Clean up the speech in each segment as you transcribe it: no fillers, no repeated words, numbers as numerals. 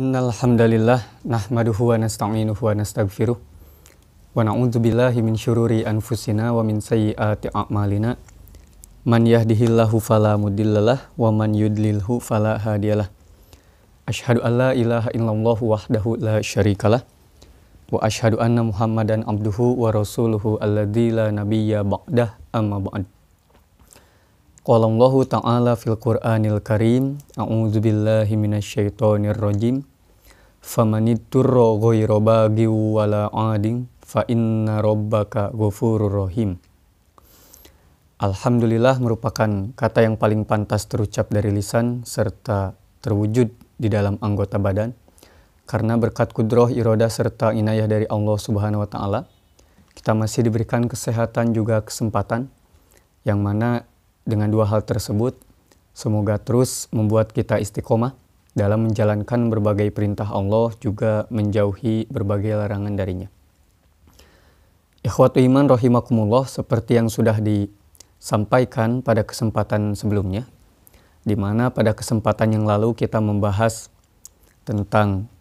Innal hamdalillah nahmaduhu wa nasta'inuhu wa nastaghfiruh wa na'udzu billahi min syururi anfusina wa min sayyiati a'malina. Man yahdihillahu fala mudhillalah wa man yudlilhu fala hadiyalah. Asyhadu an la ilaha illallah wahdahu la syarikalah wa asyhadu anna Muhammadan abduhu wa rasuluhu alladzi la nabiyya ba'dah amma ba'd. Qala Allahu ta'ala fil Qur'anil Karim, a'udzu billahi minasyaitonir rajim. Famanitturra ghairu baghi wala 'adin fa inna rabbaka ghafurur rahim. Alhamdulillah merupakan kata yang paling pantas terucap dari lisan serta terwujud di dalam anggota badan. Karena berkat kudroh, irodah serta inayah dari Allah Subhanahu wa taala, kita masih diberikan kesehatan juga kesempatan yang mana dengan dua hal tersebut, semoga terus membuat kita istiqomah dalam menjalankan berbagai perintah Allah, juga menjauhi berbagai larangan darinya. Ikhwatu iman rahimakumullah, seperti yang sudah disampaikan pada kesempatan sebelumnya, di mana pada kesempatan yang lalu kita membahas tentang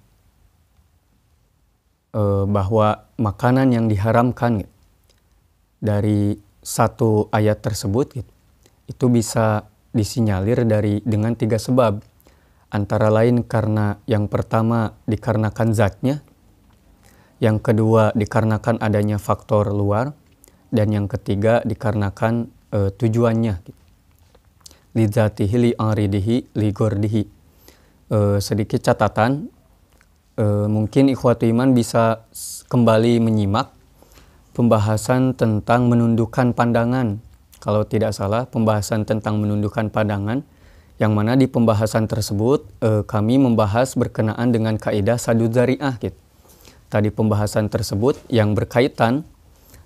bahwa makanan yang diharamkan dari satu ayat tersebut itu bisa disinyalir dengan 3 sebab. Antara lain karena yang pertama dikarenakan zatnya, yang kedua dikarenakan adanya faktor luar, dan yang ketiga dikarenakan tujuannya. Li dzatihi li aridihi li gordihi. Sedikit catatan, mungkin ikhwatu iman bisa kembali menyimak pembahasan tentang menundukkan pandangan. Kalau tidak salah, pembahasan tentang menundukkan pandangan, yang mana di pembahasan tersebut kami membahas berkenaan dengan kaidah sadud dzari'ah gitu. Tadi pembahasan tersebut yang berkaitan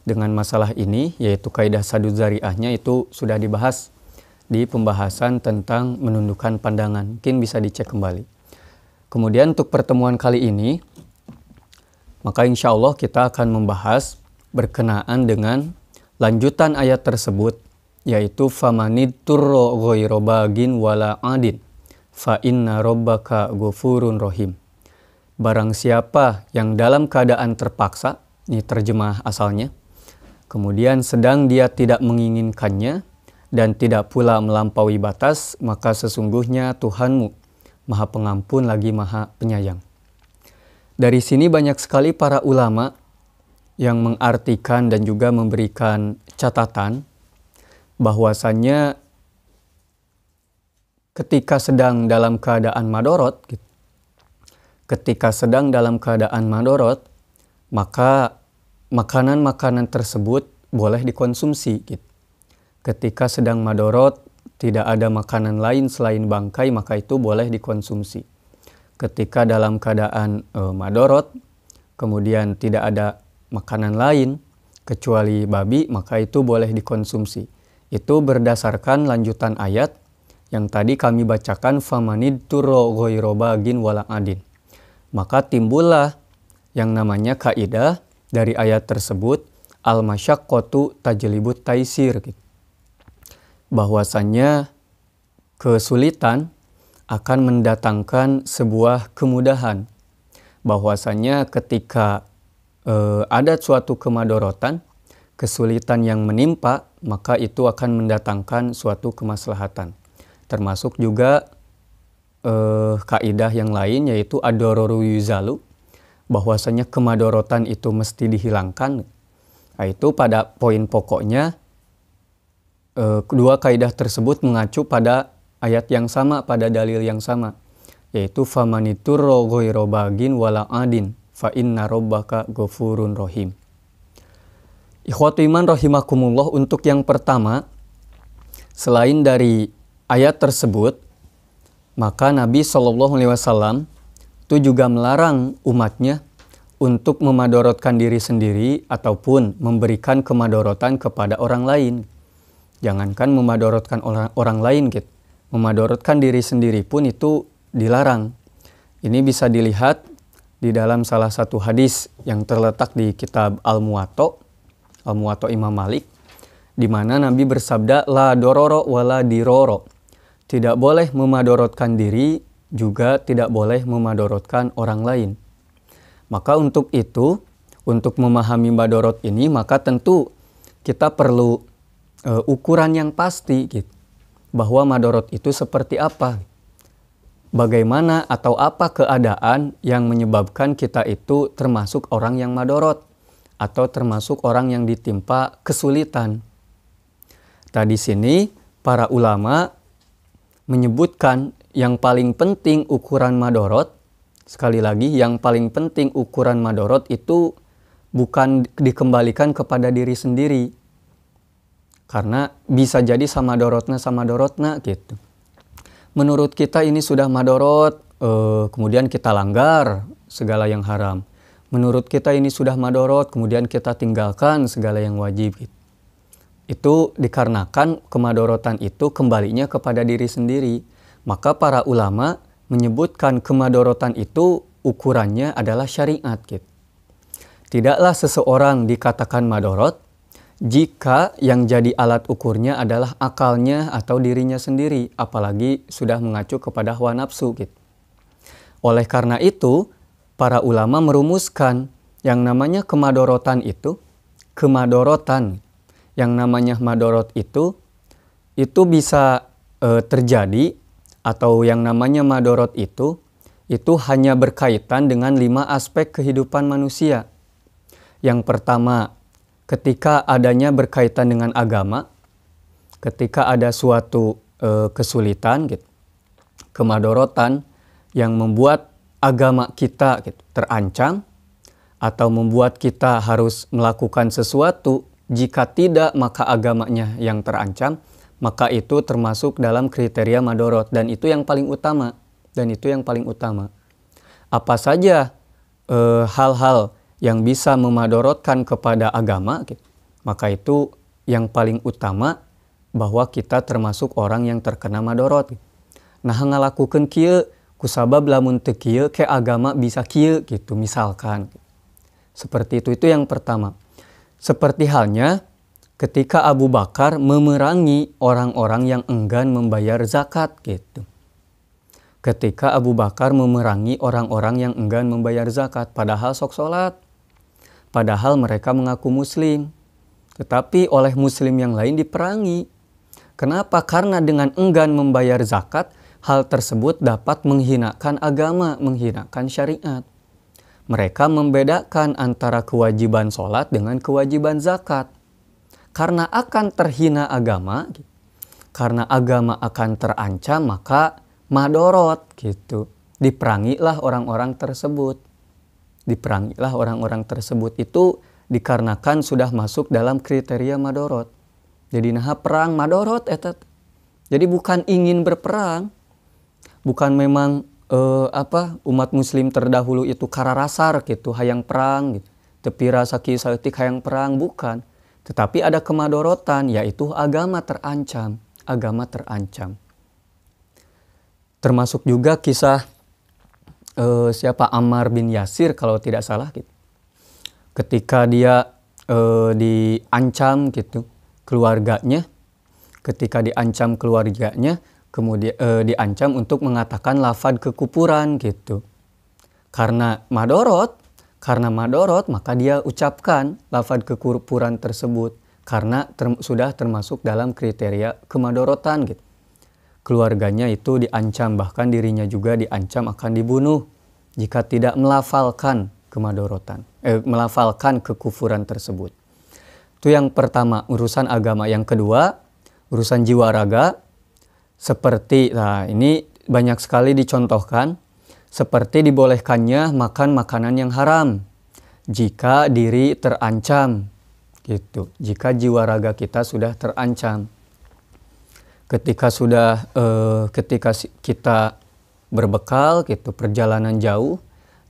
dengan masalah ini, yaitu kaidah sadud dzari'ahnya itu sudah dibahas di pembahasan tentang menundukkan pandangan. Mungkin bisa dicek kembali. Kemudian untuk pertemuan kali ini, maka insya Allah kita akan membahas berkenaan dengan lanjutan ayat tersebut, yaitu famanitturra ghairu baghin wala 'adin fa inna rabbaka ghafurun rahim. Barang siapa yang dalam keadaan terpaksa, ini terjemah asalnya, kemudian sedang dia tidak menginginkannya dan tidak pula melampaui batas, maka sesungguhnya Tuhanmu Maha Pengampun lagi Maha Penyayang. Dari sini banyak sekali para ulama yang mengartikan dan juga memberikan catatan bahwasannya ketika sedang dalam keadaan madorot, maka makanan-makanan tersebut boleh dikonsumsi. Ketika sedang madorot, tidak ada makanan lain selain bangkai, maka itu boleh dikonsumsi. Ketika dalam keadaan madorot, kemudian tidak ada makanan lain kecuali babi, maka itu boleh dikonsumsi. Itu berdasarkan lanjutan ayat yang tadi kami bacakan, famanitturra ghairu baghin wala 'adin. Maka timbullah yang namanya kaidah dari ayat tersebut, al-masyaqqatu tajlibut taisir. Bahwasannya kesulitan akan mendatangkan sebuah kemudahan. Bahwasannya ketika ada suatu kemadorotan, kesulitan yang menimpa, maka itu akan mendatangkan suatu kemaslahatan. Termasuk juga kaidah yang lain, yaitu ad-dararu yuzalu, bahwasanya kemadorotan itu mesti dihilangkan. Nah, itu pada poin pokoknya kedua kaidah tersebut mengacu pada ayat yang sama, pada dalil yang sama, yaitu famanitturra ghairu baghin wala 'adin fa inna rabbaka ghafurun rahim. Ikhwatu iman rahimakumullah, untuk yang pertama, selain dari ayat tersebut, maka Nabi SAW itu juga melarang umatnya untuk memadorotkan diri sendiri ataupun memberikan kemadorotan kepada orang lain. Jangankan memadorotkan orang lain, memadorotkan diri sendiri pun itu dilarang. Ini bisa dilihat di dalam salah satu hadis yang terletak di kitab Al-Muwatta Imam Malik, di mana Nabi bersabda, la dororo wala diroro. Tidak boleh memadorotkan diri juga tidak boleh memadorotkan orang lain. Maka untuk itu, untuk memahami madorot ini, maka tentu kita perlu ukuran yang pasti gitu, bahwa madorot itu seperti apa. Bagaimana atau apa keadaan yang menyebabkan kita itu termasuk orang yang madorot atau termasuk orang yang ditimpa kesulitan. Di sini para ulama menyebutkan yang paling penting ukuran madorot, sekali lagi yang paling penting ukuran madorot itu bukan dikembalikan kepada diri sendiri. Karena bisa jadi sama dorotna gitu. Menurut kita ini sudah madorot, kemudian kita langgar segala yang haram. Menurut kita ini sudah madorot, kemudian kita tinggalkan segala yang wajib. Itu dikarenakan kemadorotan itu kembalinya kepada diri sendiri. Maka para ulama menyebutkan kemadorotan itu ukurannya adalah syariat. Tidaklah seseorang dikatakan madorot jika yang jadi alat ukurnya adalah akalnya atau dirinya sendiri, apalagi sudah mengacu kepada hawa nafsu. Oleh karena itu, para ulama merumuskan yang namanya kemadorotan itu, yang namanya madorot itu bisa terjadi, atau yang namanya madorot itu hanya berkaitan dengan 5 aspek kehidupan manusia. Yang pertama, ketika adanya berkaitan dengan agama, ketika ada suatu kesulitan, kemadorotan yang membuat agama kita terancam, atau membuat kita harus melakukan sesuatu, jika tidak maka agamanya yang terancam, maka itu termasuk dalam kriteria madorot, dan itu yang paling utama. Apa saja hal-hal yang bisa memadorotkan kepada agama, maka itu yang paling utama, bahwa kita termasuk orang yang terkena madorot. Nah, ngalakukeun kieu kusabab lamun teu kieu ke agama bisa kieu gitu misalkan. Seperti itu yang pertama. Seperti halnya ketika Abu Bakar memerangi orang-orang yang enggan membayar zakat gitu. Ketika Abu Bakar memerangi orang-orang yang enggan membayar zakat, padahal sok sholat. Padahal mereka mengaku muslim, tetapi oleh muslim yang lain diperangi. Kenapa? Karena dengan enggan membayar zakat, hal tersebut dapat menghinakan agama, menghinakan syariat. Mereka membedakan antara kewajiban sholat dengan kewajiban zakat. Karena akan terhina agama, karena agama akan terancam, maka madorot gitu. Diperangilah orang-orang tersebut. Itu dikarenakan sudah masuk dalam kriteria madorot. Jadi perang madorot etat. Jadi bukan ingin berperang, bukan memang umat muslim terdahulu itu kararasar gitu hayang perang gitu. Tepi rasa kisautik hayang perang, bukan. Tetapi ada kemadorotan, yaitu agama terancam. Termasuk juga kisah Ammar bin Yasir kalau tidak salah gitu. Ketika dia diancam gitu keluarganya, kemudian diancam untuk mengatakan lafaz kekufuran gitu. Karena madorot maka dia ucapkan lafaz kekufuran tersebut karena sudah termasuk dalam kriteria kemadorotan gitu. Keluarganya itu diancam, bahkan dirinya juga diancam akan dibunuh jika tidak melafalkan melafalkan kekufuran tersebut. Itu yang pertama, urusan agama. Yang kedua, urusan jiwa raga. Seperti, ini banyak sekali dicontohkan, seperti dibolehkannya makan makanan yang haram jika diri terancam gitu. Jika jiwa raga kita sudah terancam. Ketika kita berbekal gitu, perjalanan jauh,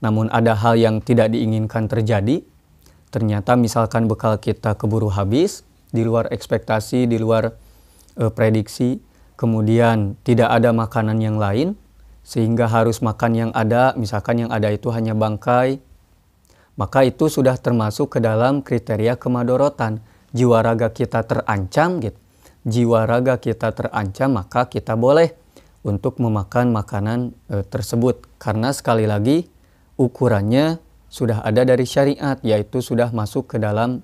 namun ada hal yang tidak diinginkan terjadi, ternyata misalkan bekal kita keburu habis, di luar ekspektasi, di luar prediksi, kemudian tidak ada makanan yang lain, sehingga harus makan yang ada, misalkan yang ada itu hanya bangkai, maka itu sudah termasuk ke dalam kriteria kemadorotan. Jiwa raga kita terancam gitu. Jiwa raga kita terancam, maka kita boleh untuk memakan makanan tersebut. Karena sekali lagi ukurannya sudah ada dari syariat, yaitu sudah masuk ke dalam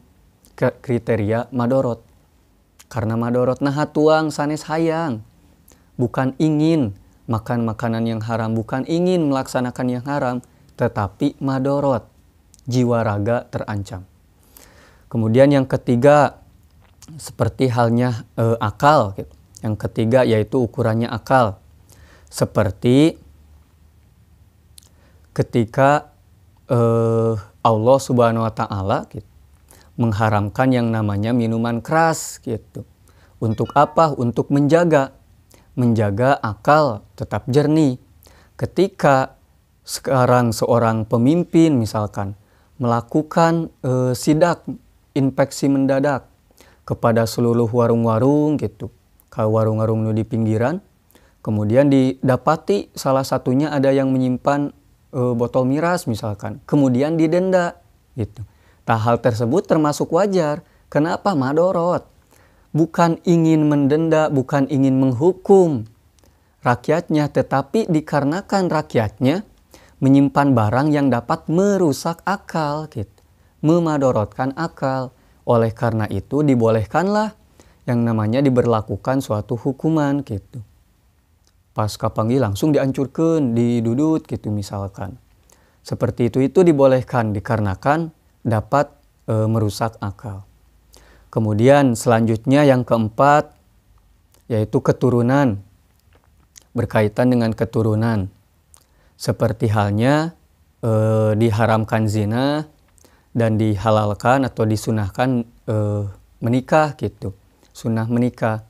kriteria madorot. Karena madorot nah tuang sanes hayang, bukan ingin makan makanan yang haram, bukan ingin melaksanakan yang haram, tetapi madorot, jiwa raga terancam. Kemudian yang ketiga, seperti halnya akal. Yang ketiga yaitu ukurannya akal. Seperti ketika Allah Subhanahu wa Ta'ala mengharamkan yang namanya minuman keras gitu. Untuk apa? Untuk menjaga akal tetap jernih. Ketika sekarang seorang pemimpin misalkan melakukan sidak inspeksi mendadak kepada seluruh warung-warung gitu, ke warung-warung di pinggiran, kemudian didapati salah satunya ada yang menyimpan botol miras misalkan, kemudian didenda gitu. Hal tersebut termasuk wajar. Kenapa? Madorot. Bukan ingin mendenda, bukan ingin menghukum rakyatnya, tetapi dikarenakan rakyatnya menyimpan barang yang dapat merusak akal gitu, memadorotkan akal. Oleh karena itu dibolehkanlah yang namanya diberlakukan suatu hukuman gitu. Pas kapanggih langsung dihancurkan, didudut gitu misalkan. Seperti itu dibolehkan dikarenakan dapat merusak akal. Kemudian selanjutnya yang keempat yaitu keturunan. Berkaitan dengan keturunan. Seperti halnya diharamkan zina dan dihalalkan atau disunahkan menikah gitu. Sunnah menikah.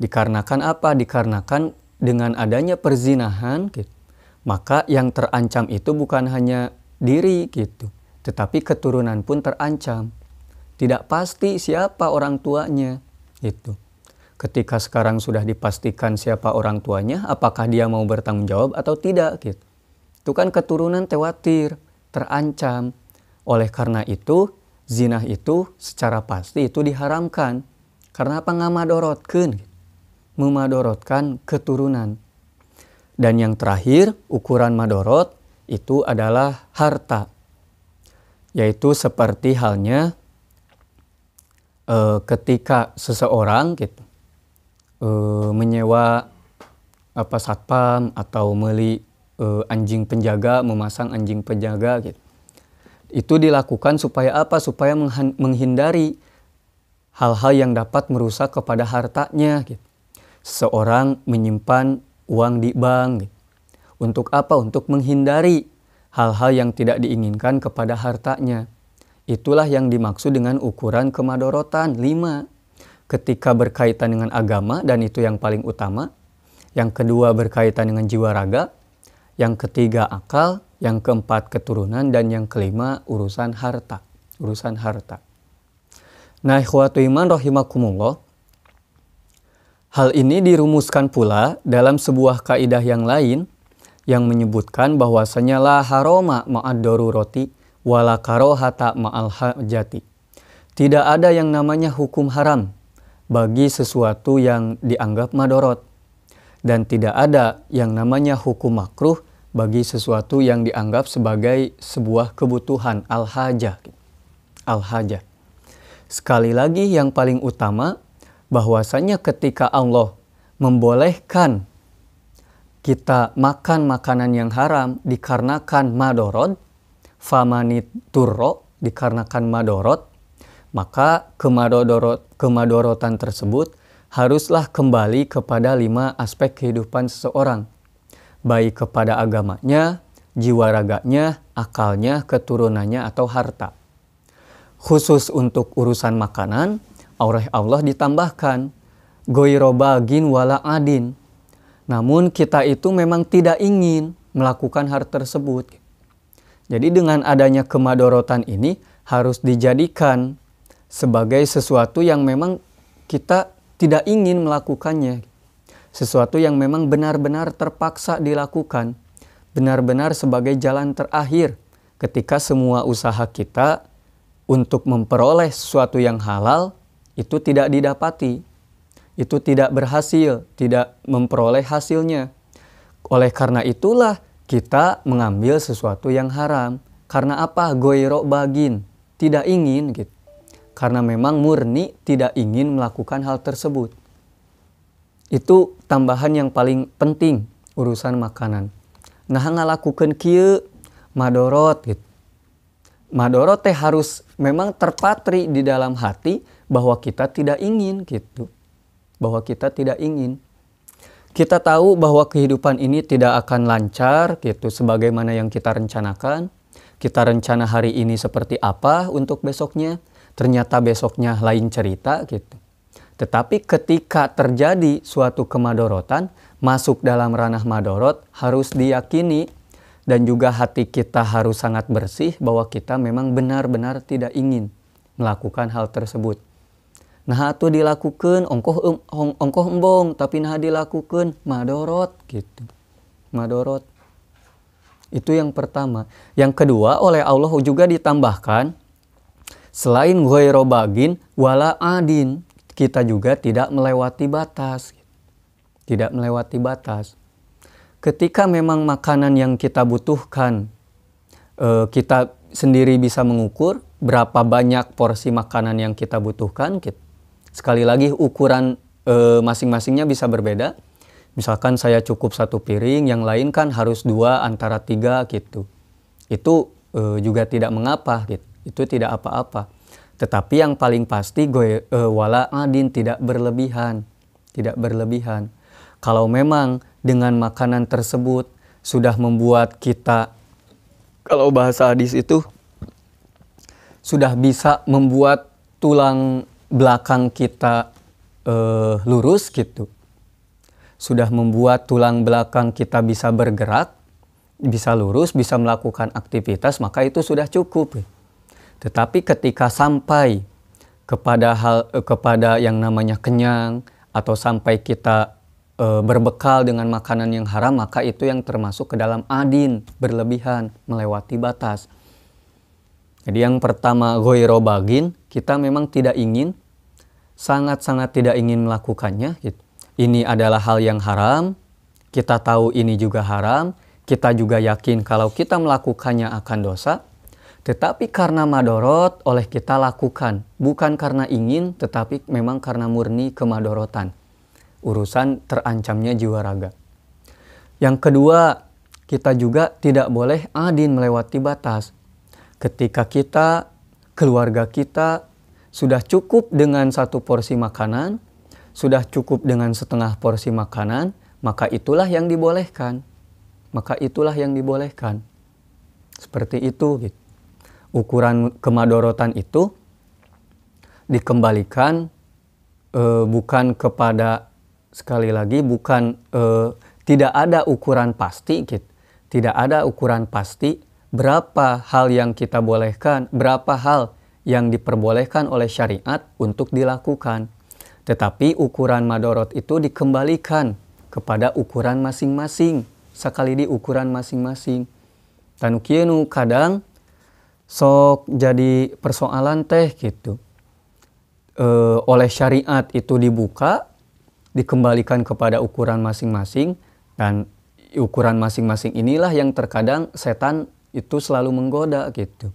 Dikarenakan apa? Dikarenakan dengan adanya perzinahan gitu, maka yang terancam itu bukan hanya diri gitu, tetapi keturunan pun terancam. Tidak pasti siapa orang tuanya gitu. Ketika sekarang sudah dipastikan siapa orang tuanya, apakah dia mau bertanggung jawab atau tidak gitu. Itu kan keturunan khawatir, terancam. Oleh karena itu, zina itu secara pasti itu diharamkan. Karena apa? Ngamadorotkeun, memadorotkan keturunan. Dan yang terakhir, ukuran madorot itu adalah harta. Yaitu seperti halnya ketika seseorang gitu menyewa satpam atau beli anjing penjaga, memasang anjing penjaga gitu. Itu dilakukan supaya apa? Supaya menghindari hal-hal yang dapat merusak kepada hartanya gitu. Seseorang menyimpan uang di bank gitu. Untuk apa? Untuk menghindari hal-hal yang tidak diinginkan kepada hartanya. Itulah yang dimaksud dengan ukuran kemadorotan 5. Ketika berkaitan dengan agama, dan itu yang paling utama. Yang kedua berkaitan dengan jiwa raga. Yang ketiga akal. Yang keempat keturunan. Dan yang kelima urusan harta. Urusan harta. Nah, ikhwatu iman rahimakumullah. Hal ini dirumuskan pula dalam sebuah kaidah yang lain yang menyebutkan bahwasanya la haroma ma'ad darurati wala karohata ma'al hajati. Tidak ada yang namanya hukum haram bagi sesuatu yang dianggap madorot. Dan tidak ada yang namanya hukum makruh bagi sesuatu yang dianggap sebagai sebuah kebutuhan al-hajah. Al-hajah. Sekali lagi yang paling utama bahwasanya ketika Allah membolehkan kita makan makanan yang haram dikarenakan madorot, famaniturro dikarenakan madorot, maka kemadorotan tersebut haruslah kembali kepada 5 aspek kehidupan seseorang. Baik kepada agamanya, jiwa raganya, akalnya, keturunannya atau harta. Khusus untuk urusan makanan, Allah ditambahkan goirobagin wala adin. Namun kita itu memang tidak ingin melakukan hal tersebut. Jadi dengan adanya kemadorotan ini harus dijadikan sebagai sesuatu yang memang kita tidak ingin melakukannya. Sesuatu yang memang benar-benar terpaksa dilakukan. Benar-benar sebagai jalan terakhir ketika semua usaha kita untuk memperoleh sesuatu yang halal itu tidak didapati. Itu tidak berhasil, tidak memperoleh hasilnya. Oleh karena itulah kita mengambil sesuatu yang haram. Karena apa? Goiro bagin, tidak ingin gitu. Karena memang murni tidak ingin melakukan hal tersebut. Itu tambahan yang paling penting urusan makanan. Nah, ngalakukeun kieu madorot gitu. Madorot teh harus memang terpatri di dalam hati bahwa kita tidak ingin gitu. Bahwa kita tidak ingin. Kita tahu bahwa kehidupan ini tidak akan lancar gitu sebagaimana yang kita rencanakan. Kita rencana hari ini seperti apa untuk besoknya, ternyata besoknya lain cerita gitu. Tetapi ketika terjadi suatu kemadorotan, masuk dalam ranah madorot, harus diyakini dan juga hati kita harus sangat bersih bahwa kita memang benar-benar tidak ingin melakukan hal tersebut. Nah, itu dilakukan ongkoh embong, tapi nah dilakukan madorot gitu. Madorot. Itu yang pertama. Yang kedua, oleh Allah juga ditambahkan selain ghairu bagin wala adin, kita juga tidak melewati batas. Tidak melewati batas. Ketika memang makanan yang kita butuhkan, kita sendiri bisa mengukur berapa banyak porsi makanan yang kita butuhkan. Sekali lagi ukuran masing-masingnya bisa berbeda. Misalkan saya cukup 1 piring, yang lain kan harus 2 antara 3 gitu. Itu juga tidak mengapa gitu. Itu tidak apa-apa. Tetapi yang paling pasti wala adin, tidak berlebihan. Tidak berlebihan. Kalau memang dengan makanan tersebut sudah membuat kita, kalau bahasa hadis itu, sudah bisa membuat tulang belakang kita lurus gitu. Sudah membuat tulang belakang kita bisa bergerak, bisa lurus, bisa melakukan aktivitas, maka itu sudah cukup. Tetapi ketika sampai kepada yang namanya kenyang, atau sampai kita berbekal dengan makanan yang haram, maka itu yang termasuk ke dalam adin, berlebihan, melewati batas. Jadi yang pertama ghairu bagin, kita memang tidak ingin, sangat-sangat tidak ingin melakukannya gitu. Ini adalah hal yang haram, kita tahu ini juga haram, kita juga yakin kalau kita melakukannya akan dosa, tetapi karena madorot oleh kita lakukan, bukan karena ingin, tetapi memang karena murni kemadorotan. Urusan terancamnya jiwa raga. Yang kedua, kita juga tidak boleh adin, melewati batas. Ketika kita, keluarga kita sudah cukup dengan 1 porsi makanan, sudah cukup dengan setengah porsi makanan, maka itulah yang dibolehkan. Maka itulah yang dibolehkan. Seperti itu gitu. Ukuran kemadorotan itu dikembalikan bukan kepada, sekali lagi, bukan tidak ada ukuran pasti gitu. Tidak ada ukuran pasti berapa hal yang kita bolehkan, berapa hal yang diperbolehkan oleh syariat untuk dilakukan. Tetapi ukuran madorot itu dikembalikan kepada ukuran masing-masing. Sekali di ukuran masing-masing. Tanu kieu nu kadang sok jadi persoalan teh gitu. Oleh syariat itu dibuka, dikembalikan kepada ukuran masing-masing, dan ukuran masing-masing inilah yang terkadang setan itu selalu menggoda gitu.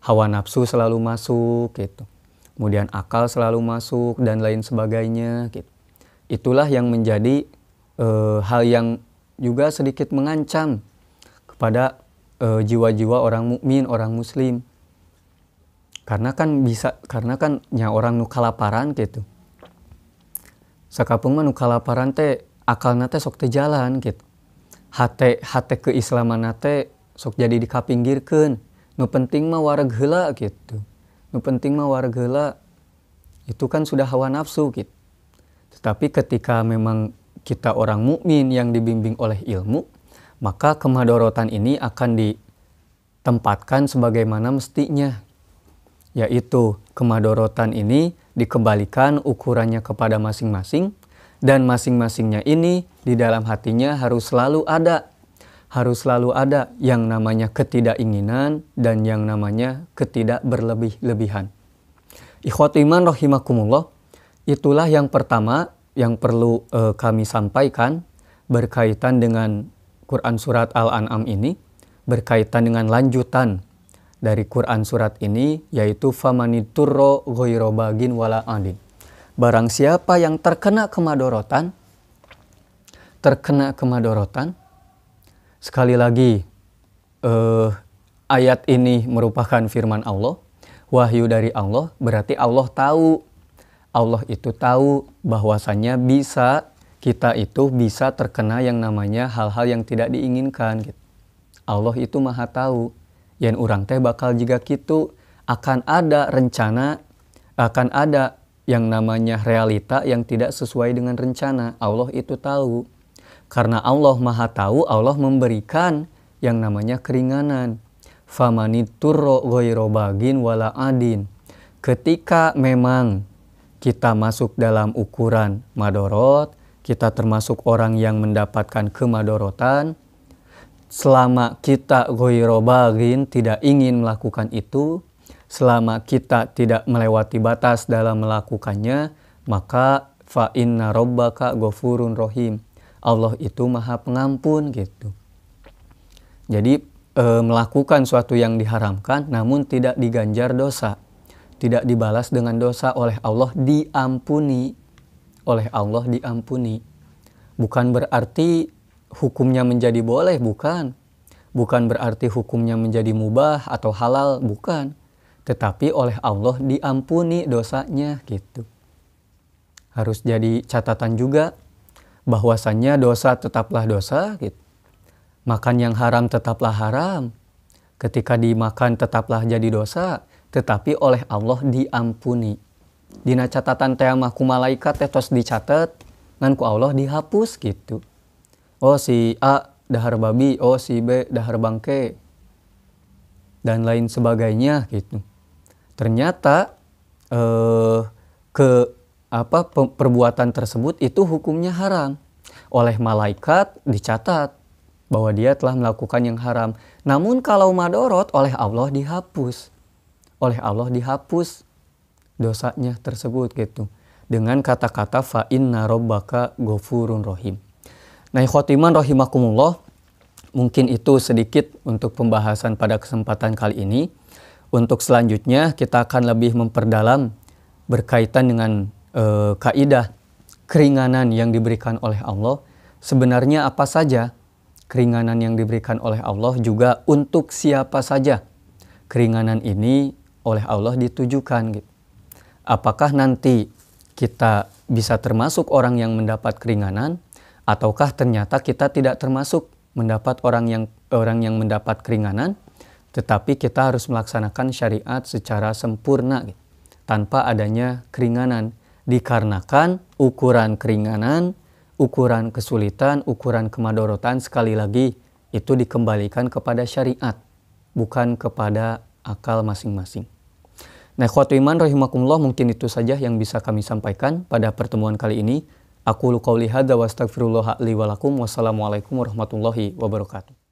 Hawa nafsu selalu masuk gitu. Kemudian akal selalu masuk dan lain sebagainya gitu. Itulah yang menjadi hal yang juga sedikit mengancam kepada jiwa-jiwa orang mukmin, orang muslim. Karena kan nya orang nu kalaparan gitu. Sakapung mah nu kalaparan teh akalna teh sok teu jalan gitu. Hate keislaman teh sok jadi dikapinggirkeun. Nu penting mah wareg heula gitu. Nu penting mah wareg heula. Itu kan sudah hawa nafsu gitu. Tetapi ketika memang kita orang mukmin yang dibimbing oleh ilmu, maka kemadorotan ini akan ditempatkan sebagaimana mestinya. Yaitu kemadorotan ini dikembalikan ukurannya kepada masing-masing, dan masing-masingnya ini di dalam hatinya harus selalu ada yang namanya ketidakinginan dan yang namanya ketidakberlebih-lebihan. Ikhwati iman rahimakumullah, itulah yang pertama yang perlu kami sampaikan berkaitan dengan Quran surat Al-An'am ini, berkaitan dengan lanjutan dari Quran surat ini, yaitu famaniturro ghoiro bagin wala adin. Barang siapa yang terkena kemadorotan, sekali lagi ayat ini merupakan firman Allah, wahyu dari Allah, berarti Allah tahu. Allah itu tahu bahwasannya kita itu bisa terkena yang namanya hal-hal yang tidak diinginkan. Gitu. Allah itu maha tahu. Yang orang teh bakal jika gitu akan ada rencana, akan ada yang namanya realita yang tidak sesuai dengan rencana. Allah itu tahu. Karena Allah maha tahu, Allah memberikan yang namanya keringanan. Famaniturro ghoiro bagin wala adin. Ketika memang kita masuk dalam ukuran madorot, kita termasuk orang yang mendapatkan kemadorotan, selama kita ghoiro bagin tidak ingin melakukan itu, selama kita tidak melewati batas dalam melakukannya, maka fa inna rabbaka ghafurun rahim. Allah itu maha pengampun gitu. Jadi melakukan suatu yang diharamkan namun tidak diganjar dosa, tidak dibalas dengan dosa oleh Allah, diampuni. Oleh Allah diampuni. Bukan berarti hukumnya menjadi boleh, bukan. Bukan berarti hukumnya menjadi mubah atau halal, bukan. Tetapi oleh Allah diampuni dosanya gitu. Harus jadi catatan juga bahwasannya dosa tetaplah dosa gitu. Makan yang haram tetaplah haram. Ketika dimakan tetaplah jadi dosa, tetapi oleh Allah diampuni. Dina catatan teh mah ku malaikat teh tos dicatet, ngan ku Allah dihapus gitu. Oh si A dahar babi, oh si B dahar bangke, dan lain sebagainya gitu. Ternyata perbuatan tersebut itu hukumnya haram. Oleh malaikat dicatat bahwa dia telah melakukan yang haram. Namun kalau madorot oleh Allah dihapus. Oleh Allah dihapus dosanya tersebut gitu. Dengan kata-kata fa inna rabbaka ghafurun rahim. Nah, khotiman rahimakumullah, mungkin itu sedikit untuk pembahasan pada kesempatan kali ini. Untuk selanjutnya kita akan lebih memperdalam berkaitan dengan kaidah keringanan yang diberikan oleh Allah. Sebenarnya apa saja keringanan yang diberikan oleh Allah, juga untuk siapa saja keringanan ini oleh Allah ditujukan gitu. Apakah nanti kita bisa termasuk orang yang mendapat keringanan, ataukah ternyata kita tidak termasuk mendapat orang yang mendapat keringanan, tetapi kita harus melaksanakan syariat secara sempurna gitu, tanpa adanya keringanan, dikarenakan ukuran keringanan, ukuran kesulitan, ukuran kemadorotan sekali lagi itu dikembalikan kepada syariat, bukan kepada akal masing-masing. Nah, ikhwatu iman rahimakumullah, mungkin itu saja yang bisa kami sampaikan pada pertemuan kali ini. Aku qouli hadza wa astaghfirullah li wa lakum. Wassalamualaikum warahmatullahi wabarakatuh.